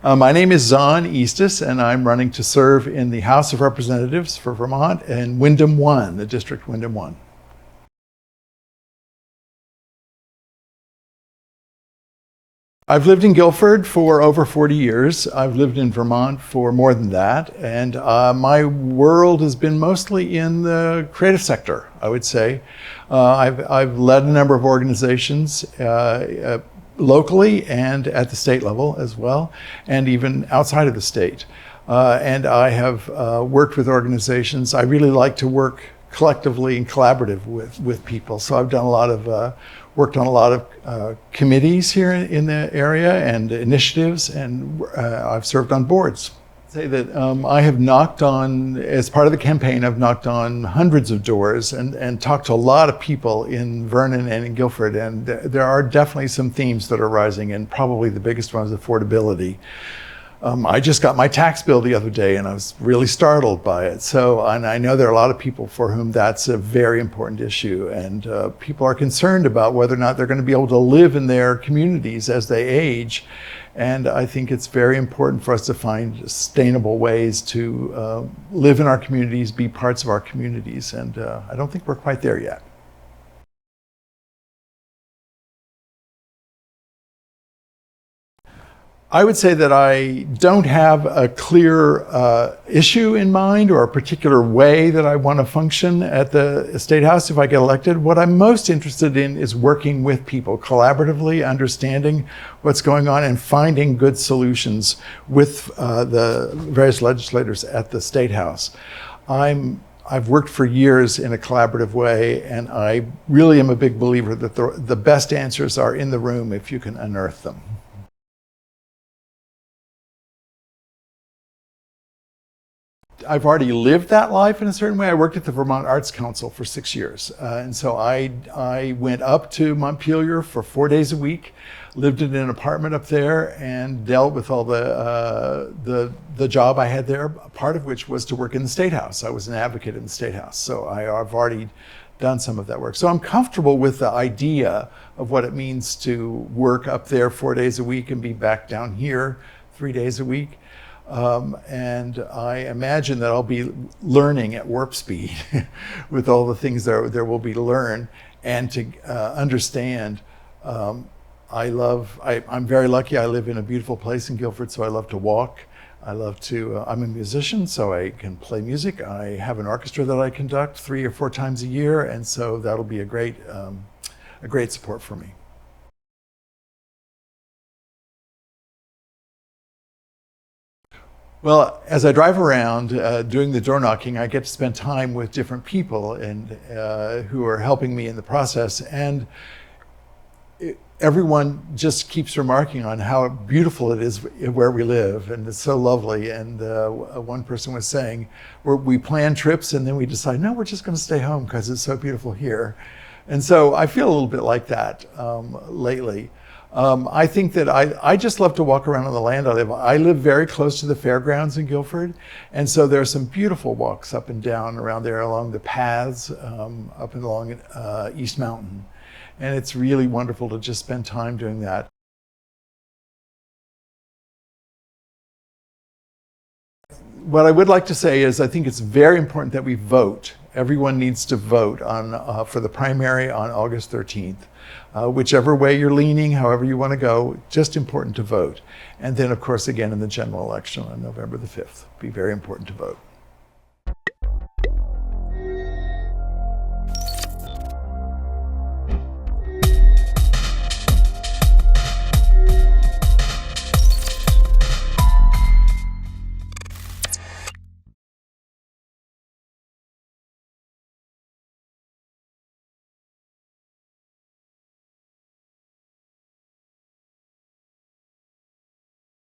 My name is Zon Eastis, and I'm running to serve in the House of Representatives for Vermont and Windham-1, the district Windham-1. I've lived in Guilford for over 40 years. I've lived in Vermont for more than that, and my world has been mostly in the creative sector, I would say. I've led a number of organizations locally and at the state level as well, and even outside of the state. And I have worked with organizations. I really like to work collectively and collaborative with people. So I've done a lot of, worked on a lot of committees here in the area and initiatives, and I've served on boards. Say that I have knocked on, as part of the campaign, I've knocked on hundreds of doors and talked to a lot of people in Vernon and in Guilford, and there are definitely some themes that are rising, and probably the biggest one is affordability. I just got my tax bill the other day and I was really startled by it. So, and I know there are a lot of people for whom that's a very important issue, and people are concerned about whether or not they're going to be able to live in their communities as they age. And I think it's very important for us to find sustainable ways to live in our communities, be parts of our communities, and I don't think we're quite there yet. I would say that I don't have a clear issue in mind or a particular way that I want to function at the State House if I get elected. What I'm most interested in is working with people collaboratively, understanding what's going on and finding good solutions with the various legislators at the State House. I've worked for years in a collaborative way, and I really am a big believer that the best answers are in the room if you can unearth them. I've already lived that life in a certain way. I worked at the Vermont Arts Council for 6 years. And so I went up to Montpelier for 4 days a week, lived in an apartment up there, and dealt with all the job I had there, part of which was to work in the State House. I was an advocate in the State House. So I've already done some of that work. So I'm comfortable with the idea of what it means to work up there 4 days a week and be back down here 3 days a week. And I imagine that I'll be learning at warp speed with all the things there will be to learn and to understand. I'm very lucky. I live in a beautiful place in Guilford, so I love to walk. I'm a musician, so I can play music. I have an orchestra that I conduct 3 or 4 times a year, and so that'll be a great support for me. Well, as I drive around doing the door knocking, I get to spend time with different people and who are helping me in the process. And everyone just keeps remarking on how beautiful it is where we live, and it's so lovely. And one person was saying, we plan trips and then we decide, no, we're just going to stay home because it's so beautiful here. And so I feel a little bit like that lately. I think that I just love to walk around on the land I live on. I live very close to the fairgrounds in Guilford, and so there are some beautiful walks up and down around there along the paths up and along East Mountain. And it's really wonderful to just spend time doing that. What I would like to say is I think it's very important that we vote. Everyone needs to vote for the primary on August 13th. Whichever way you're leaning, however you want to go, just important to vote. And then, of course, again in the general election on November the 5th, be very important to vote.